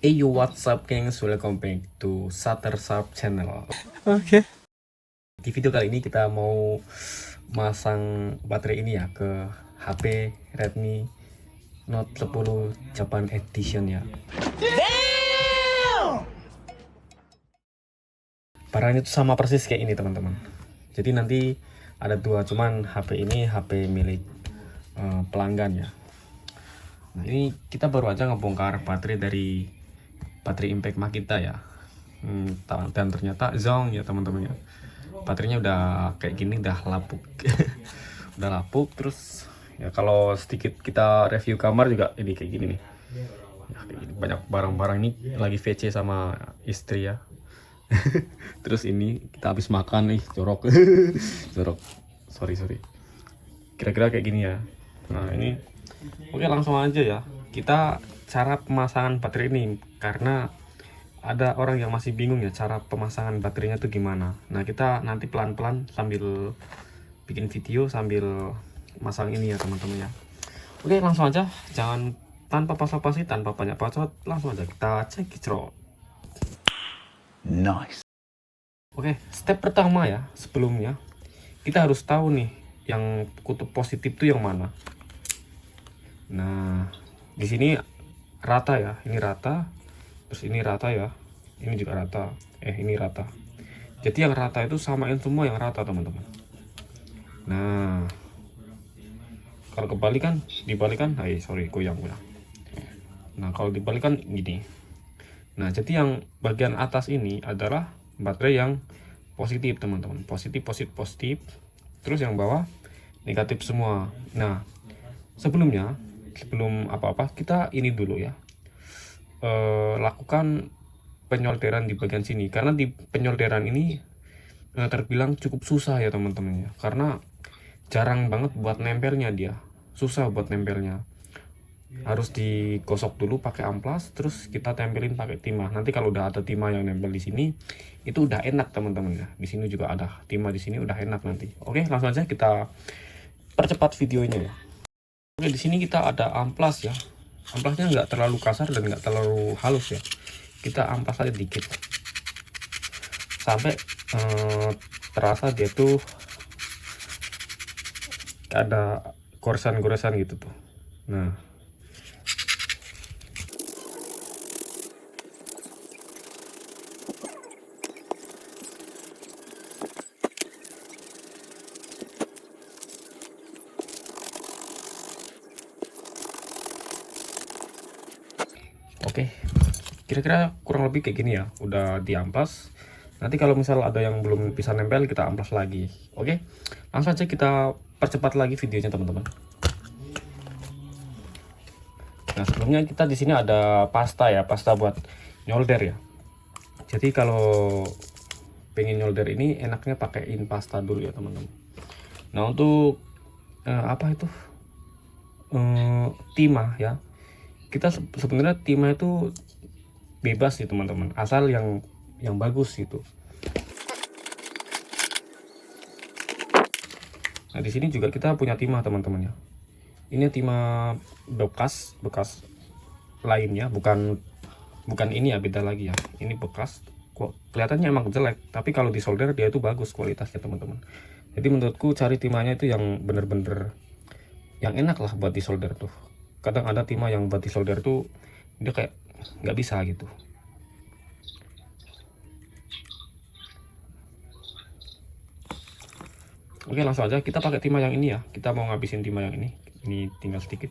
Hey yo, what's up gengs? Welcome back to Shutter Sharp channel. Oke. Di video kali ini kita mau masang baterai ini ya ke HP Redmi Note 10 Japan Edition ya. Barangnya itu sama persis kayak ini teman-teman. Jadi nanti ada dua, cuman HP ini HP milik pelanggan ya. Nah ini kita baru aja ngebongkar baterai dari baterai Impact Makita ya. Dan ternyata zong ya teman-teman ya. Baterainya udah kayak gini, udah lapuk. Udah lapuk. Terus ya kalau sedikit kita review kamar juga ini kayak gini nih ya, kayak gini. Banyak barang-barang ini lagi VC sama istri ya. Terus ini kita habis makan nih, jorok. Jorok, sorry kira-kira kayak gini ya. Nah ini oke, langsung aja ya kita cara pemasangan baterai ini, karena ada orang yang masih bingung ya cara pemasangan baterainya tuh gimana. Nah kita nanti pelan-pelan sambil bikin video sambil masang ini ya teman-teman ya. Oke, langsung aja, jangan tanpa basa-basi, tanpa banyak bacot, langsung aja kita cek kicro. Nice. Oke, step pertama ya, sebelumnya kita harus tahu nih yang kutub positif tuh yang mana. Nah di sini rata ya, ini rata, terus ini rata ya, ini juga rata, ini rata. Jadi yang rata itu samain semua yang rata teman-teman. Nah kalau kebalikan, dibalikan, sorry goyang. Nah kalau dibalikan gini. Nah jadi yang bagian atas ini adalah baterai yang positif teman-teman, positif. Terus yang bawah negatif semua. Nah sebelum apa-apa kita ini dulu ya, lakukan penyolderan di bagian sini, karena di penyolderan ini terbilang cukup susah ya teman-teman ya, karena jarang banget buat nempelnya, dia susah buat nempelnya. Harus digosok dulu pakai amplas, terus kita tempelin pakai timah. Nanti kalau udah ada timah yang nempel di sini itu udah enak teman-teman ya. Di sini juga ada timah, di sini udah enak nanti. Oke, langsung aja kita percepat videonya ya. Oke, di sini kita ada amplas ya. Amplasnya nggak terlalu kasar dan nggak terlalu halus ya. Kita amplas aja dikit sampai terasa dia tuh ada goresan-goresan gitu tuh. Nah oke, kira-kira kurang lebih kayak gini ya, udah diamplas. Nanti kalau misal ada yang belum bisa nempel, kita amplas lagi. Oke, langsung aja kita percepat lagi videonya teman-teman. Nah sebelumnya kita di sini ada pasta ya, pasta buat nyolder ya. Jadi kalau pengen nyolder ini enaknya pakaiin pasta dulu ya teman-teman. Nah untuk apa itu timah ya, kita sebenarnya timah itu bebas sih teman-teman, asal yang bagus gitu. Nah di sini juga kita punya timah teman-teman ya. Ini timah bekas lainnya, bukan ini ya, beda lagi ya. Ini bekas, kok kelihatannya emang jelek, tapi kalau disolder dia itu bagus kualitasnya teman-teman. Jadi menurutku cari timahnya itu yang bener-bener yang enak lah buat disolder tuh. Kadang ada timah yang buat disolder tuh dia kayak nggak bisa gitu. Oke, langsung aja kita pakai timah yang ini ya. Kita mau ngabisin timah yang ini tinggal sedikit.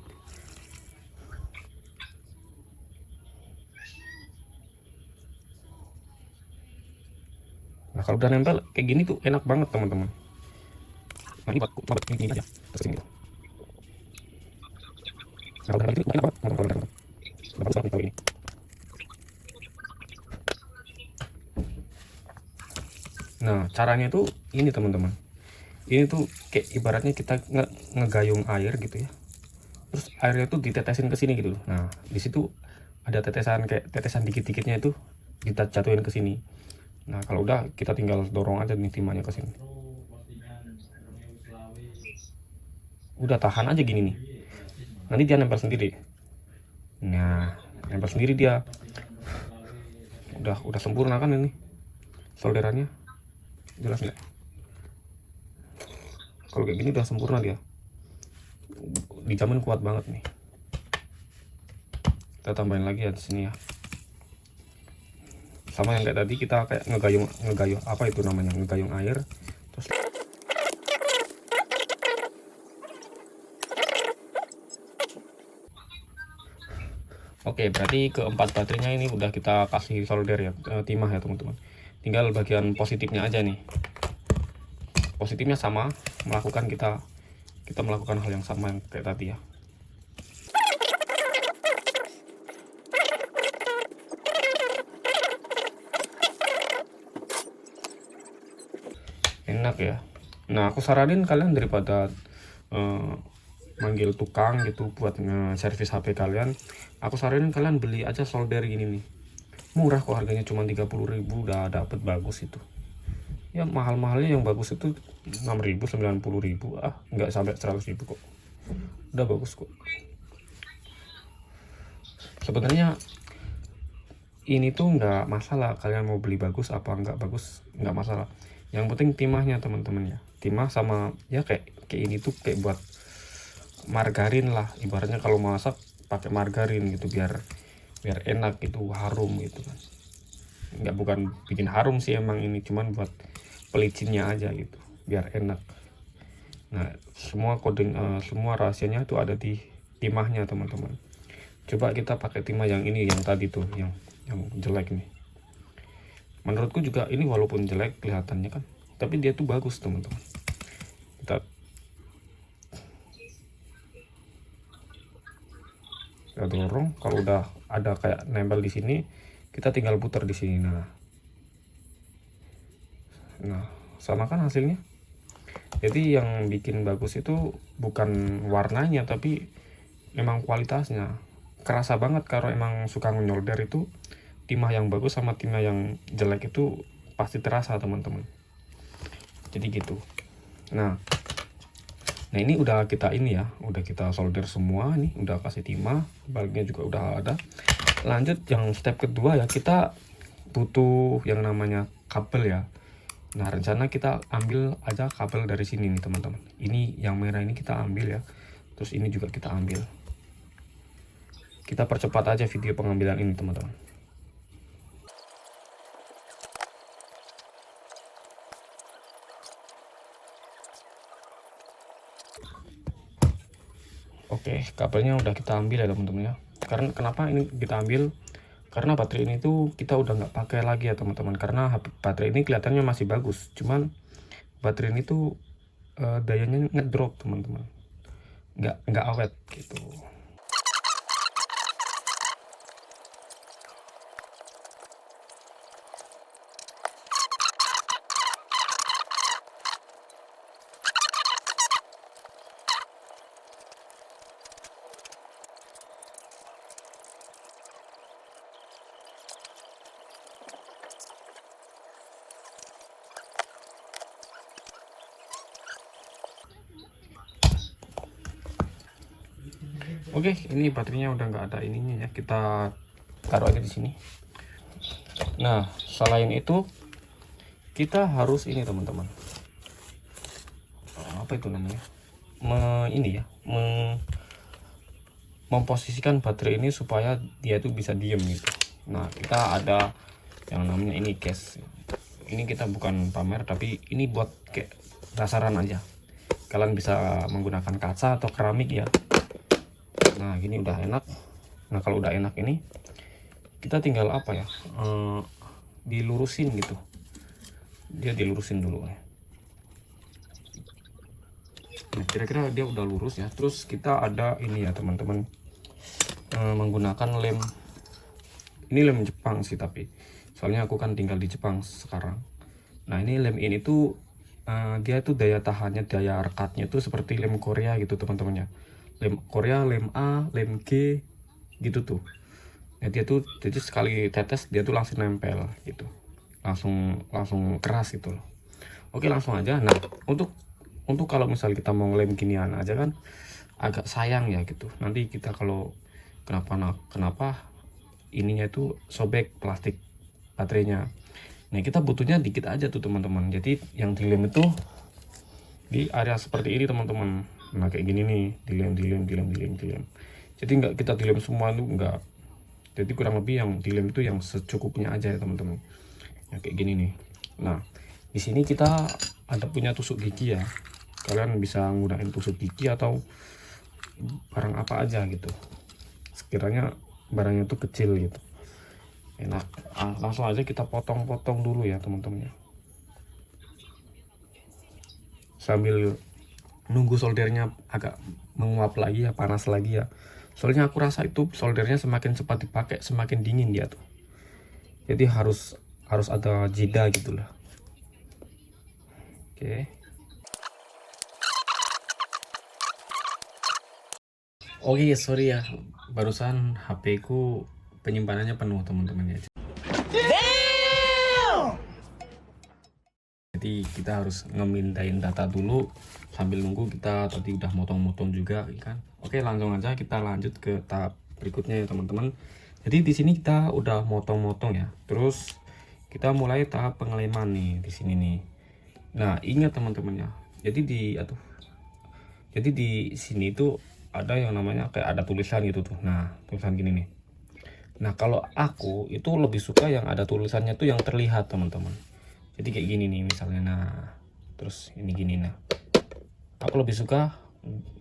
Nah kalau udah nempel kayak gini tuh enak banget teman-teman. Nah ini buat ini aja terus ini. Nah kalau ini enak banget teman-teman. Bagus banget kalau ini. Nah caranya itu ini teman-teman. Ini tuh kayak ibaratnya kita ngegayung air gitu ya. Terus airnya tuh ditetesin ke sini gitu. Nah di situ ada tetesan, kayak tetesan dikit-dikitnya itu kita jatuhin ke sini. Nah kalau udah kita tinggal dorong aja nih timahnya ke sini. Udah tahan aja gini nih. Nanti dia nempel sendiri. Nah nempel sendiri dia. Udah sempurna kan ini solderannya, jelas nggak? Kalau kayak gini udah sempurna dia, dijamin kuat banget nih. Kita tambahin lagi ya di sini ya, sama yang kayak tadi kita kayak ngegayung apa itu namanya, ngegayung air. Terus oke, berarti keempat baterainya ini udah kita kasih solder ya, timah ya teman-teman. Tinggal bagian positifnya aja nih. Positifnya sama, kita melakukan hal yang sama yang kayak tadi ya. Enak ya. Nah, aku saranin kalian daripada manggil tukang gitu buat nge-servis HP kalian, aku saranin kalian beli aja solder gini nih. Murah kok, harganya cuma 30.000 udah dapet bagus itu. Ya mahal-mahalnya yang bagus itu 6.000, 90.000, nggak sampai 100.000 kok, udah bagus kok. Sebenarnya ini tuh nggak masalah kalian mau beli bagus apa nggak bagus, nggak masalah. Yang penting timahnya teman-teman ya, timah sama ya kayak ini tuh kayak buat margarin lah ibaratnya. Kalau masak pakai margarin gitu biar enak gitu, harum gitu kan. Nggak, bukan bikin harum sih emang ini, cuman buat pelicinnya aja gitu biar enak. Nah, semua semua rahasianya itu ada di timahnya teman-teman. Coba kita pakai timah yang ini, yang tadi tuh yang jelek nih. Menurutku juga ini walaupun jelek kelihatannya kan, tapi dia tuh bagus teman-teman. Kita dorong, kalau udah ada kayak nempel di sini, kita tinggal putar di sini. Nah, sama kan hasilnya. Jadi yang bikin bagus itu bukan warnanya, tapi memang kualitasnya. Kerasa banget kalau emang suka nyolder itu, timah yang bagus sama timah yang jelek itu pasti terasa teman-teman. Jadi gitu. Nah ini udah kita udah kita solder semua nih, udah kasih timah, baliknya juga udah ada. Lanjut yang step kedua ya, kita butuh yang namanya kabel ya. Nah, rencana kita ambil aja kabel dari sini nih teman-teman. Ini yang merah ini kita ambil ya. Terus ini juga kita ambil. Kita percepat aja video pengambilan ini teman-teman. Oke, kabelnya udah kita ambil ya teman-teman ya. Karena kenapa ini kita ambil? Karena baterai ini tuh kita udah nggak pakai lagi ya teman-teman. Karena baterai ini kelihatannya masih bagus, cuman baterai ini tuh dayanya ngedrop teman-teman, nggak awet gitu. Oke, ini baterainya udah nggak ada ininya ya, kita taruh aja di sini. Nah, selain itu kita harus ini teman-teman, apa itu namanya, memposisikan baterai ini supaya dia itu bisa diem gitu. Nah, kita ada yang namanya ini case. Ini kita bukan pamer, tapi ini buat kayak dasaran aja. Kalian bisa menggunakan kaca atau keramik ya. Nah, gini udah enak. Nah, kalau udah enak ini kita tinggal apa ya, dilurusin gitu. Dia dilurusin dulu ya. Nah, kira-kira dia udah lurus ya. Terus kita ada ini ya teman-teman, menggunakan lem. Ini lem Jepang sih, tapi soalnya aku kan tinggal di Jepang sekarang. Nah, ini lem ini tuh dia tuh daya tahannya, daya rekatnya tuh seperti lem Korea gitu teman-teman ya. Lem Korea, lem A, lem G gitu tuh. Nah, dia tuh jadi sekali tetes dia tuh langsung nempel gitu, langsung keras gitu loh. Oke, langsung aja. Nah, untuk kalau misal kita mau ngelem ginian aja kan agak sayang ya gitu. Nanti kita kalau kenapa ininya itu sobek plastik baterainya. Nah kita butuhnya dikit aja tuh teman-teman. Jadi yang dilem itu di area seperti ini teman-teman. Nah kayak gini nih, dilem. Jadi nggak kita dilem semua itu enggak. Jadi kurang lebih yang dilem itu yang secukupnya aja ya teman-teman. Ya kayak gini nih. Nah di sini kita ada punya tusuk gigi ya. Kalian bisa nggunain tusuk gigi atau barang apa aja gitu. Sekiranya barangnya itu kecil gitu. Enak. Langsung aja kita potong-potong dulu ya teman-teman ya. Sambil nunggu soldernya agak menguap lagi ya, panas lagi ya. Soalnya aku rasa itu soldernya semakin cepat dipakai semakin dingin dia tuh. Jadi harus ada jeda gitu lah. Oke. Oke, sorry ya. Barusan HP ku penyimpanannya penuh teman-teman ya. Jadi kita harus ngemintain data dulu sambil nunggu. Kita tadi udah motong-motong juga kan. Oke, langsung aja kita lanjut ke tahap berikutnya ya teman-teman. Jadi di sini kita udah motong-motong ya. Terus kita mulai tahap pengeleman nih di sini nih. Nah, ingat teman-teman ya. Jadi di sini itu ada yang namanya kayak ada tulisan gitu tuh. Nah, tulisan gini nih. Nah, kalau aku itu lebih suka yang ada tulisannya tuh yang terlihat teman-teman. Jadi kayak gini nih misalnya. Nah terus ini gini. Nah aku lebih suka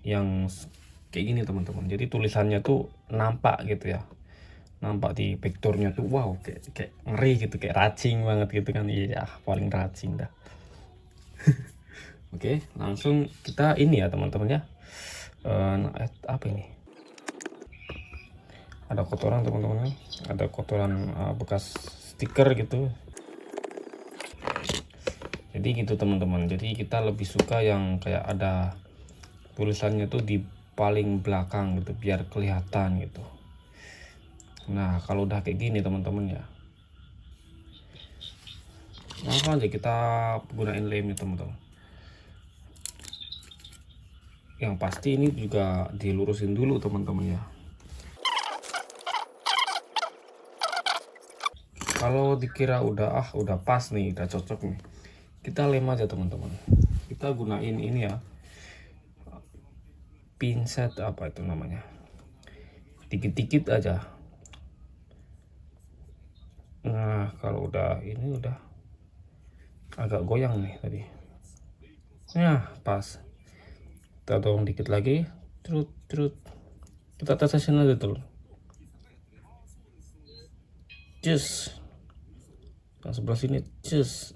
yang kayak gini teman-teman. Jadi tulisannya tuh nampak gitu ya, nampak di vektornya tuh. Wow, kayak ngeri gitu, kayak racing banget gitu kan. Iya paling racing dah. Oke, langsung kita ini ya teman-teman ya. Apa ini, ada kotoran teman-teman, ada kotoran bekas stiker gitu. Jadi gitu teman-teman. Jadi kita lebih suka yang kayak ada tulisannya tuh di paling belakang gitu biar kelihatan gitu. Nah kalau udah kayak gini teman-teman ya, langsung aja kita gunain lemnya teman-teman. Yang pasti ini juga dilurusin dulu teman-teman ya. Kalau dikira udah pas nih, udah cocok nih, kita lem aja teman-teman. Kita gunain ini ya, pinset apa itu namanya, dikit-dikit aja. Nah kalau udah ini udah agak goyang nih tadi. Nah pas, kita dorong dikit lagi, terus kita tetesin aja tuh. Cus, yang sebelah sini cus.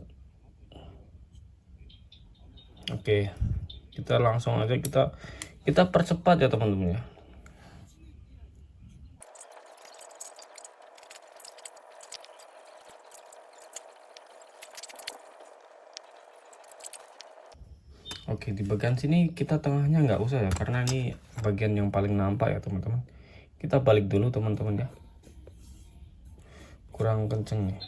Oke, kita langsung aja kita percepat ya teman-teman ya. Oke, di bagian sini kita tengahnya nggak usah ya, karena ini bagian yang paling nampak ya teman-teman. Kita balik dulu teman-teman ya, kurang kenceng nih.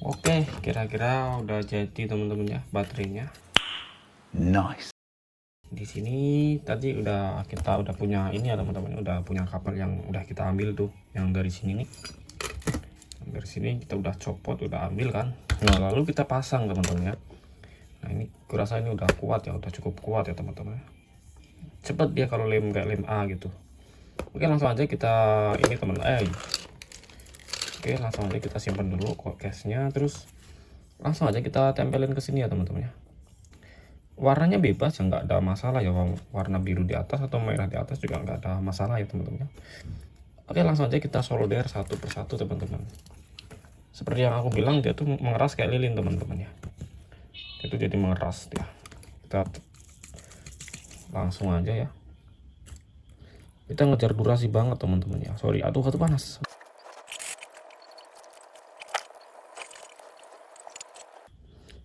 Oke, kira-kira udah jadi teman-teman ya baterainya. Nice. Di sini tadi kita udah punya ini ya teman-teman, udah punya kabel yang udah kita ambil tuh, yang dari sini nih. Dari sini kita udah copot, udah ambil kan. Nah lalu kita pasang teman-teman ya. Nah ini kurasa ini udah kuat ya, udah cukup kuat ya teman-teman. Cepet dia kalau lem kayak lem A gitu. Oke langsung aja kita ini teman-teman. Oke langsung aja kita simpan dulu case-nya, terus langsung aja kita tempelin ke sini ya teman-teman ya. Warnanya bebas ya, nggak ada masalah ya, warna biru di atas atau merah di atas juga nggak ada masalah ya teman-teman ya. Oke langsung aja kita solder satu persatu teman-teman. Seperti yang aku bilang, dia tuh mengeras kayak lilin teman-teman ya. Itu jadi mengeras dia. Kita langsung aja ya, kita ngejar durasi banget teman-teman ya. Sorry, aduh panas.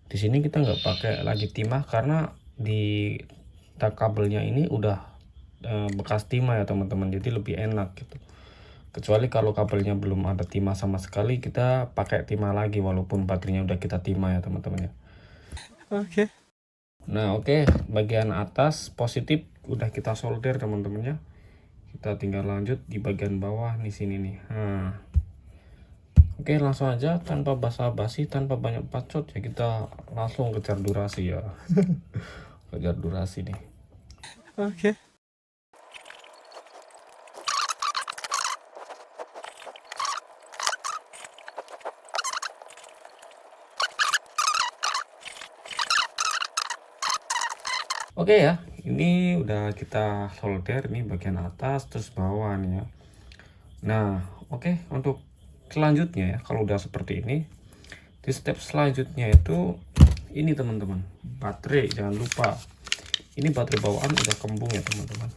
Di sini kita nggak pakai lagi timah karena di kabelnya ini udah bekas timah ya teman-teman, jadi lebih enak gitu. Kecuali kalau kabelnya belum ada timah sama sekali, kita pakai timah lagi walaupun baterainya udah kita timah ya teman-teman ya. Oke. Nah oke, bagian atas positif udah kita solder teman-teman ya. Kita tinggal lanjut di bagian bawah nih sini nih. Nah, oke langsung aja tanpa basa-basi, tanpa banyak bacot ya, kita langsung kejar durasi ya. Kejar durasi nih. Oke. Oke ya, ini udah kita solder nih bagian atas terus bawah nih ya. Nah, oke untuk selanjutnya ya, kalau udah seperti ini, di step selanjutnya itu ini teman-teman, baterai jangan lupa. Ini baterai bawaan udah kembung ya teman-teman.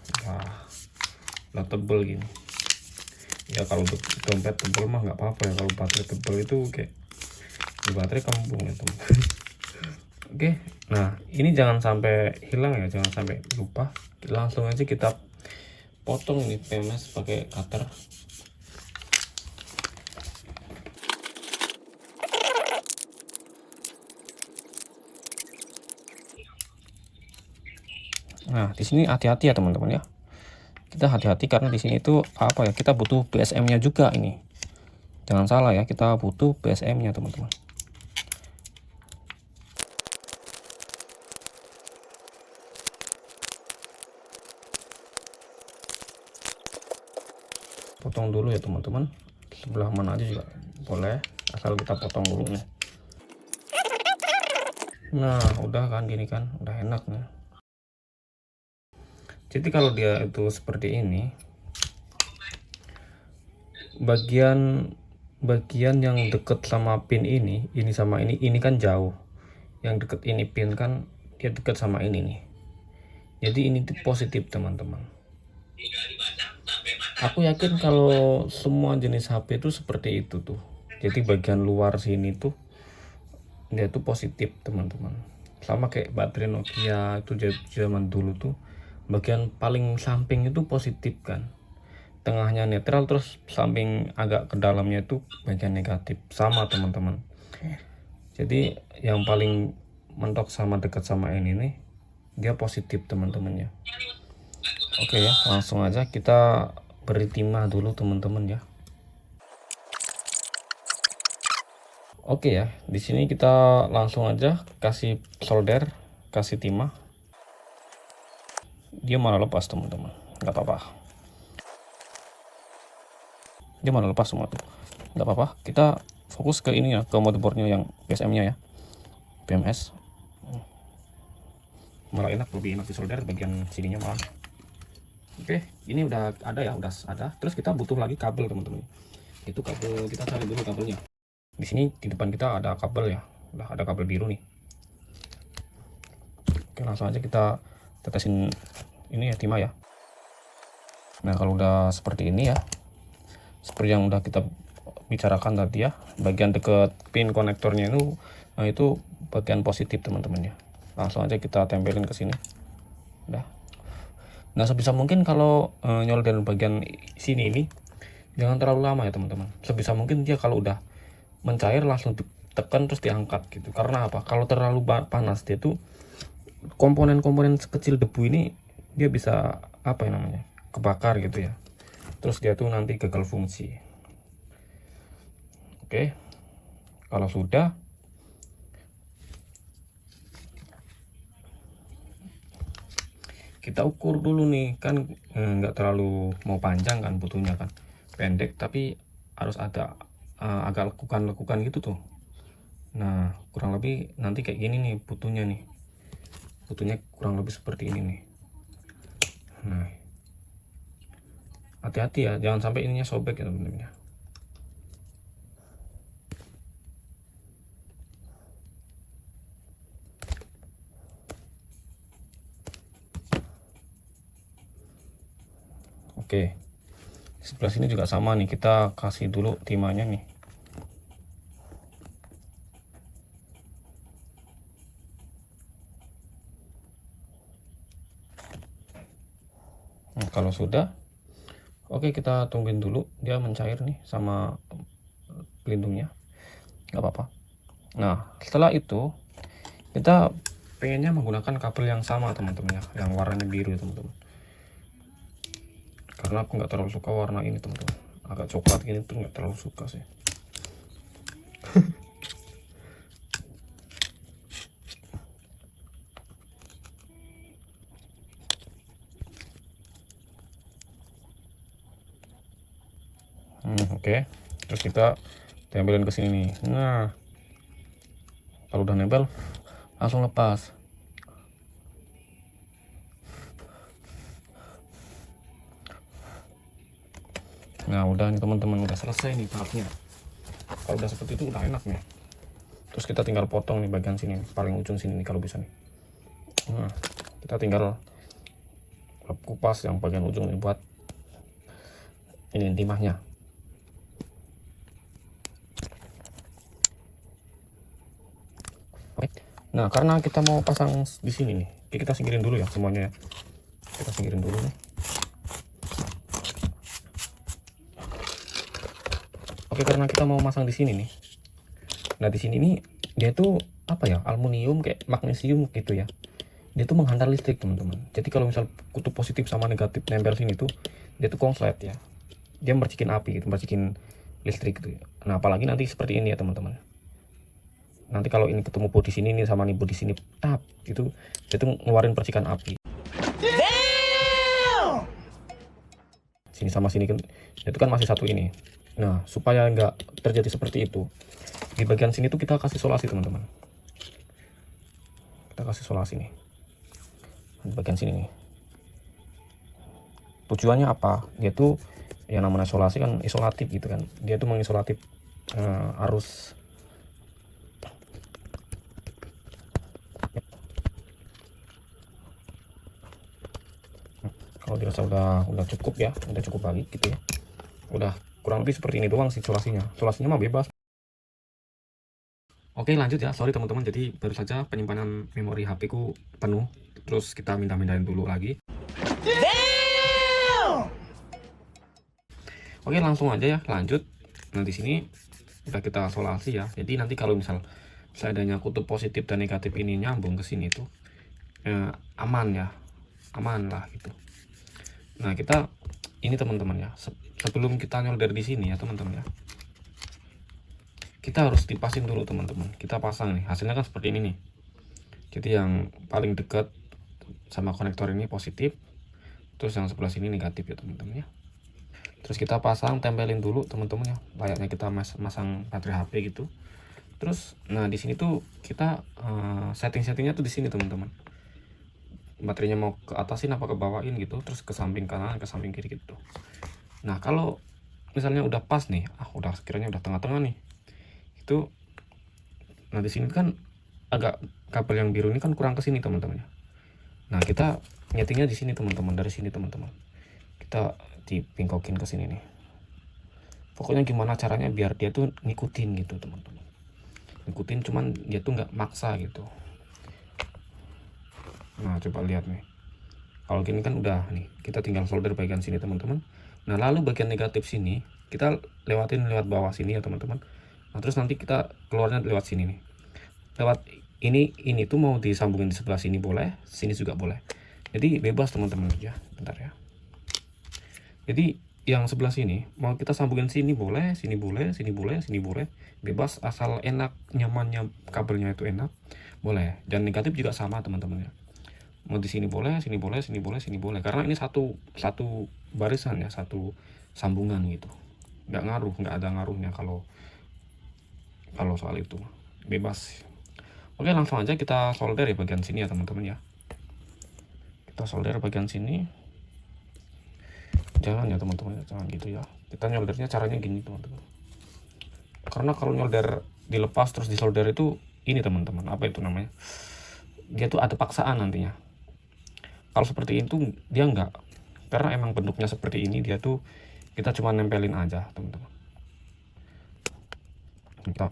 Udah tebel gini. Ya kalau untuk dompet tebel mah nggak apa-apa ya, kalau baterai tebel itu kayak di baterai kembung ya teman. Oke, nah ini jangan sampai hilang ya, jangan sampai lupa. Langsung aja kita potong nih PMS pakai cutter. Nah di sini hati-hati ya teman-teman ya. Kita hati-hati karena di sini itu apa ya, kita butuh PSM-nya juga ini. Jangan salah ya, kita butuh PSM-nya teman-teman. Potong dulu ya teman-teman, sebelah mana aja juga boleh, asal kita potong dulu nih. Nah udah kan gini kan, udah enak nih. Jadi kalau dia itu seperti ini, bagian yang deket sama pin ini sama ini kan jauh, yang deket ini pin kan dia deket sama ini nih, jadi ini tuh positif teman-teman. Aku yakin kalau semua jenis HP itu seperti itu tuh, jadi bagian luar sini tuh dia tuh positif teman-teman, sama kayak baterai Nokia itu zaman dulu tuh, bagian paling samping itu positif kan, tengahnya netral, terus samping agak ke dalamnya itu bagian negatif, sama teman-teman. Jadi yang paling mentok sama dekat sama ini nih dia positif teman-teman ya. Oke ya, langsung aja kita beri timah dulu teman-teman ya. Oke ya, di sini kita langsung aja kasih solder, kasih timah. Dia malah lepas teman-teman, nggak apa-apa. Dia malah lepas semua tuh, nggak apa-apa. Kita fokus ke ini ya, ke motherboardnya yang PSM-nya ya, PMS. Malah enak, lebih enak di solder bagian sininya malah. Oke, ini udah ada ya, udah ada. Terus kita butuh lagi kabel teman-teman. Itu kabel, kita cari dulu kabelnya. Di sini di depan kita ada kabel ya, udah ada kabel biru nih. Oke, langsung aja kita tetesin ini ya, timah ya. Nah kalau udah seperti ini ya, seperti yang udah kita bicarakan tadi ya, bagian deket pin konektornya itu, nah itu bagian positif teman-teman ya. Langsung aja kita tempelin ke sini. Udah. Nah sebisa mungkin kalau nyolder bagian sini ini jangan terlalu lama ya teman-teman. Sebisa mungkin dia kalau udah mencair langsung ditekan terus diangkat gitu. Karena apa? Kalau terlalu panas dia tuh komponen-komponen sekecil debu ini dia bisa apa ya namanya, kebakar gitu ya. Terus dia tuh nanti gagal fungsi. Oke, kalau sudah kita ukur dulu nih kan, nggak terlalu mau panjang kan butuhnya kan, pendek tapi harus ada agak lekukan gitu tuh. Nah kurang lebih nanti kayak gini nih butuhnya kurang lebih seperti ini nih. Nah hati-hati ya, jangan sampai ininya sobek ya teman-teman ya. Oke, sebelah sini juga sama nih, kita kasih dulu timahnya nih. Nah, kalau sudah Oke, kita tungguin dulu dia mencair nih sama pelindungnya, nggak apa-apa. Nah, setelah itu kita pengennya menggunakan kabel yang sama teman-teman ya, yang warnanya biru teman-teman, karena aku nggak terlalu suka warna ini teman-teman, agak coklat gini tuh nggak terlalu suka sih. Oke. Terus kita tempelin ke sini nih. Nah, kalau udah nempel langsung lepas. Nah, udah nih teman-teman, udah selesai nih tahapnya. Kalau udah seperti itu udah enak nih. Terus kita tinggal potong nih bagian sini, paling ujung sini nih kalau bisa nih. Nah, kita tinggal kupas yang bagian ujung nih buat ini timahnya. Oke. Nah, karena kita mau pasang di sini nih, kita singkirin dulu ya semuanya ya. Kita singkirin dulu nih. Oke, karena kita mau masang di sini nih. Nah, di sini nih dia tuh apa ya? Aluminium kayak magnesium gitu ya. Dia tuh menghantar listrik, teman-teman. Jadi kalau misal kutub positif sama negatif nempel sini tuh, dia tuh konslet ya. Dia mercikin api gitu, mercikin listrik gitu. Nah, apalagi nanti seperti ini ya, teman-teman. Nanti kalau ini ketemu bodi sini nih sama nih bodi sini, tap gitu, dia tuh ngeluarin percikan api. Sini sama sini kan, itu kan masih satu ini. Nah, supaya nggak terjadi seperti itu, di bagian sini tuh kita kasih solasi teman-teman. Kita kasih solasi nih di bagian sini nih. Tujuannya apa? Dia tuh yang namanya isolasi kan isolatif gitu kan. Dia tuh mengisolatif arus. Kalau dirasa udah cukup ya, udah cukup lagi gitu ya. Udah kurang lebih seperti ini doang sih isolasinya. Isolasinya mah bebas. Oke, lanjut ya. Sorry teman-teman, jadi baru saja penyimpanan memori HP ku penuh. Terus kita minta-mintain dulu lagi. Oke, langsung aja ya, lanjut. Nah, di sini udah kita isolasi ya. Jadi nanti kalau misal seadanya kutub positif dan negatif ini nyambung ke sini tuh aman ya. Aman lah gitu. Nah, kita ini teman-teman ya. Sebelum kita nyolder di sini ya, teman-teman ya. Kita harus dipasin dulu teman-teman. Kita pasang nih, hasilnya kan seperti ini nih. Jadi yang paling dekat sama konektor ini positif, terus yang sebelah sini negatif ya teman-teman ya. Terus kita pasang, tempelin dulu teman-teman ya, layaknya kita masang baterai HP gitu. Terus nah di sini tuh kita setting-settingnya tuh di sini teman-teman. Baterainya mau ke atasin apa ke bawain gitu, terus ke samping kanan, ke samping kiri gitu. Nah, kalau misalnya udah pas nih, udah sekiranya udah tengah-tengah nih. Itu nah di sini kan agak kabel yang biru ini kan kurang ke sini teman-teman ya. Nah, kita nyetingnya di sini teman-teman, dari sini teman-teman. Kita dipingkokin ke sini nih. Pokoknya gimana caranya biar dia tuh ngikutin gitu teman-teman. Ngikutin cuman dia tuh nggak maksa gitu. Nah, coba lihat nih. Kalau gini kan udah nih, kita tinggal solder bagian sini teman-teman. Nah, lalu bagian negatif sini kita lewatin lewat bawah sini ya teman-teman. Nah, terus nanti kita keluarnya lewat sini nih. Lewat ini tuh mau disambungin di sebelah sini boleh, sini juga boleh. Jadi bebas teman-teman ya. Bentar ya. Jadi yang sebelah sini mau kita sambungin sini boleh, sini boleh, sini boleh, sini boleh. Bebas asal enak, nyamannya kabelnya itu enak, boleh. Dan negatif juga sama teman-teman ya. Mau di sini boleh, sini boleh, sini boleh, sini boleh. Karena ini satu barisan ya, satu sambungan gitu. Nggak ngaruh, nggak ada ngaruhnya kalau soal itu. Bebas. Oke, langsung aja kita solder ya bagian sini ya teman-teman ya. Kita solder bagian sini. Jangan ya teman-teman, jangan gitu ya. Kita nyoldernya caranya gini teman-teman. Karena kalau nyolder dilepas terus disolder itu ini teman-teman, apa itu namanya? Dia tuh ada paksaan nantinya. Kalau seperti itu dia enggak. Karena emang bentuknya seperti ini, dia tuh kita cuma nempelin aja teman-teman. Kita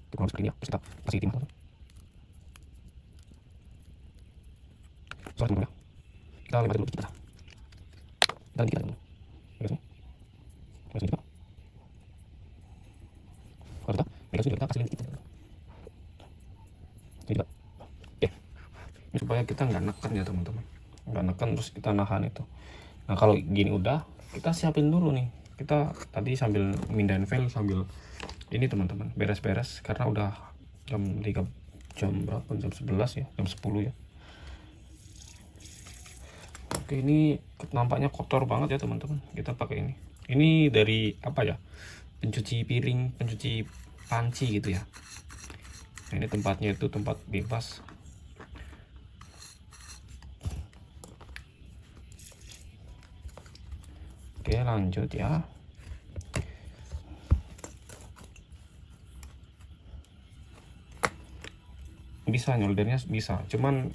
tukang seperti ini ya, terus kita kasih timah teman-teman. Sorry teman-teman ya. Kita lempar dulu kita. Dan kita dulu. Terus juga. Kalau kita pegang sini kita kasih dikit. Ini juga. Oke. Ini supaya kita nggak neken ya teman-teman. Nggak neken terus kita nahan itu. Nah kalau gini udah, kita siapin dulu nih. Kita tadi sambil mindahin file sambil ini teman-teman beres-beres karena udah jam 3 jam berapa? Jam 11 ya, jam 10 ya. Oke, ini nampaknya kotor banget ya teman-teman. Kita pakai ini. Ini dari apa ya? Pencuci piring, pencuci panci gitu ya. Nah, ini tempatnya itu tempat bebas. Oke, lanjut ya. Bisa nyoldernya bisa, cuman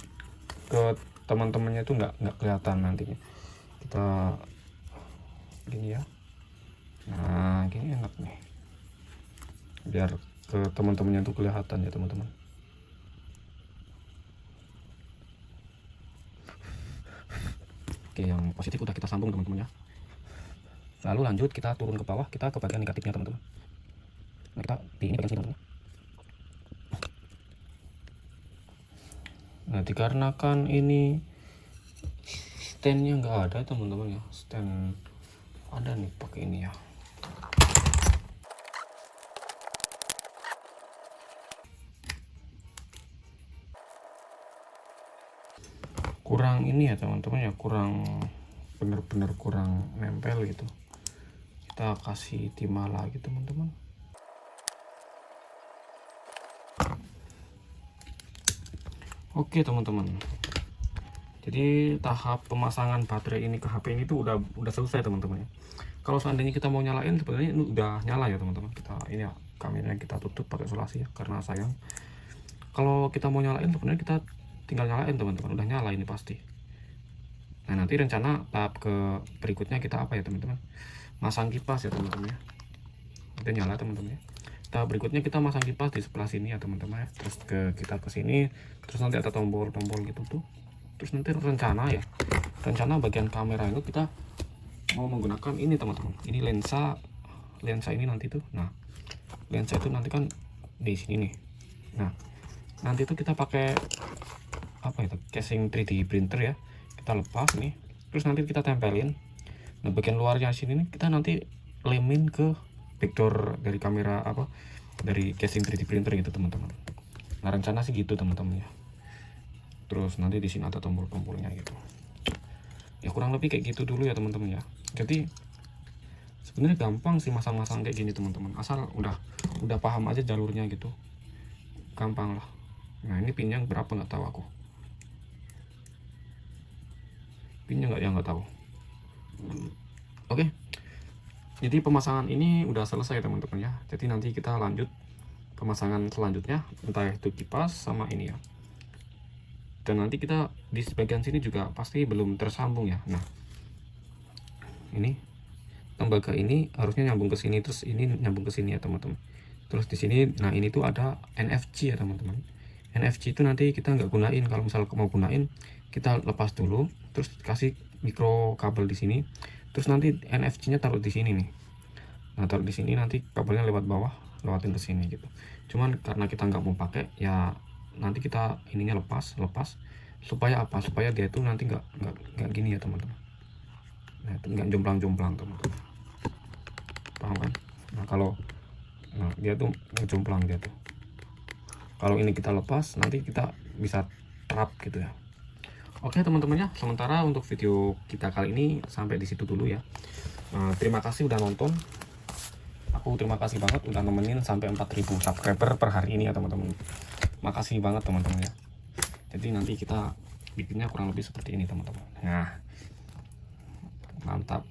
ke teman-temannya itu nggak kelihatan nantinya. Kita gini ya. Nah, gini enak nih. Biar ke teman-temannya itu kelihatan ya teman-teman. Oke, yang positif udah kita sambung teman-teman ya. Lalu lanjut kita turun ke bawah, kita ke bagian negatifnya teman-teman. Nah, kita di ini bagian sini teman-teman. Nah, dikarenakan ini standnya nggak ada teman-teman ya, stand ada nih pakai ini ya. Kurang ini ya teman-teman ya, kurang bener-bener kurang nempel gitu. Kita kasih timah lagi teman-teman. Oke teman-teman, jadi tahap pemasangan baterai ini ke HP ini tuh udah selesai teman-teman ya. Kalau seandainya kita mau nyalain, sebenarnya ini udah nyala ya teman-teman. Kita ini ya kameranya kita tutup pakai isolasi ya karena sayang. Kalau kita mau nyalain sebenarnya kita tinggal nyalain teman-teman, udah nyala ini pasti. Nah nanti rencana tahap ke berikutnya kita apa ya teman-teman, masang kipas ya teman-teman ya. Udah nyala teman-teman ya. Tahap berikutnya kita masang kipas di sebelah sini ya teman-teman ya. Terus kita ke sini, terus nanti ada tombol-tombol gitu tuh. Terus nanti rencana bagian kamera itu kita mau menggunakan ini teman-teman. Ini lensa ini nanti tuh. Nah lensa itu nanti kan di sini nih. Nah nanti itu kita pakai apa itu, casing 3D printer ya. Kita lepas nih, terus nanti kita tempelin. Nah bagian luarnya sini nih kita nanti lemin ke backdoor dari kamera apa, dari casing 3D printer gitu teman-teman. Nah rencana sih gitu teman-teman ya. Terus nanti di sini ada tombol-tombolnya gitu. Ya kurang lebih kayak gitu dulu ya teman-teman ya. Jadi sebenarnya gampang sih masang-masang kayak gini teman-teman. Asal udah paham aja jalurnya gitu. Gampang lah. Nah ini pinnya berapa nggak tahu aku. Pinnya nggak tahu. Oke. Jadi pemasangan ini udah selesai teman-teman ya. Jadi nanti kita lanjut pemasangan selanjutnya, entah itu kipas sama ini ya. Dan nanti kita di bagian sini juga pasti belum tersambung ya. Nah ini tembaga ini harusnya nyambung ke sini, terus ini nyambung ke sini ya teman-teman. Terus di sini, nah ini tuh ada NFC ya teman-teman. NFC itu nanti kita nggak gunain. Kalau misal mau gunain, kita lepas dulu, terus kasih micro kabel di sini. Terus nanti NFC-nya taruh di sini nih. Nah taruh di sini, nanti kabelnya lewat bawah, lewatin ke sini gitu. Cuman karena kita nggak mau pakai ya, nanti kita ininya lepas supaya apa? Supaya dia itu nanti nggak gini ya teman-teman. Nah itu nggak jomplang-jomplang teman-teman. Paham kan? Nah kalau dia tuh jomplang dia tuh. Kalau ini kita lepas, nanti kita bisa trap gitu ya. Oke teman-teman ya, sementara untuk video kita kali ini sampai di situ dulu ya. Terima kasih udah nonton. Aku terima kasih banget udah nemenin sampai 4000 subscriber per hari ini ya teman-teman. Makasih banget teman-teman ya. Jadi nanti kita bikinnya kurang lebih seperti ini teman-teman. Nah, mantap.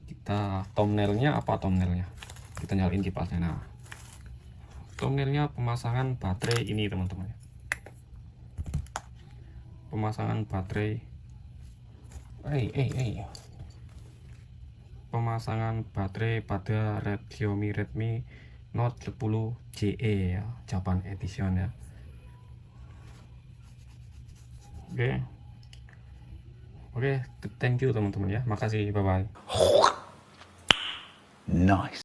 Kita thumbnailnya apa thumbnailnya? Kita nyalain kipasnya. Nah, thumbnailnya pemasangan baterai ini teman-teman ya. Pemasangan baterai pemasangan baterai pada Xiaomi Redmi Note 10 CE ya, Japan Edition ya. Oke, thank you teman-teman ya, makasih, bye bye. Nice.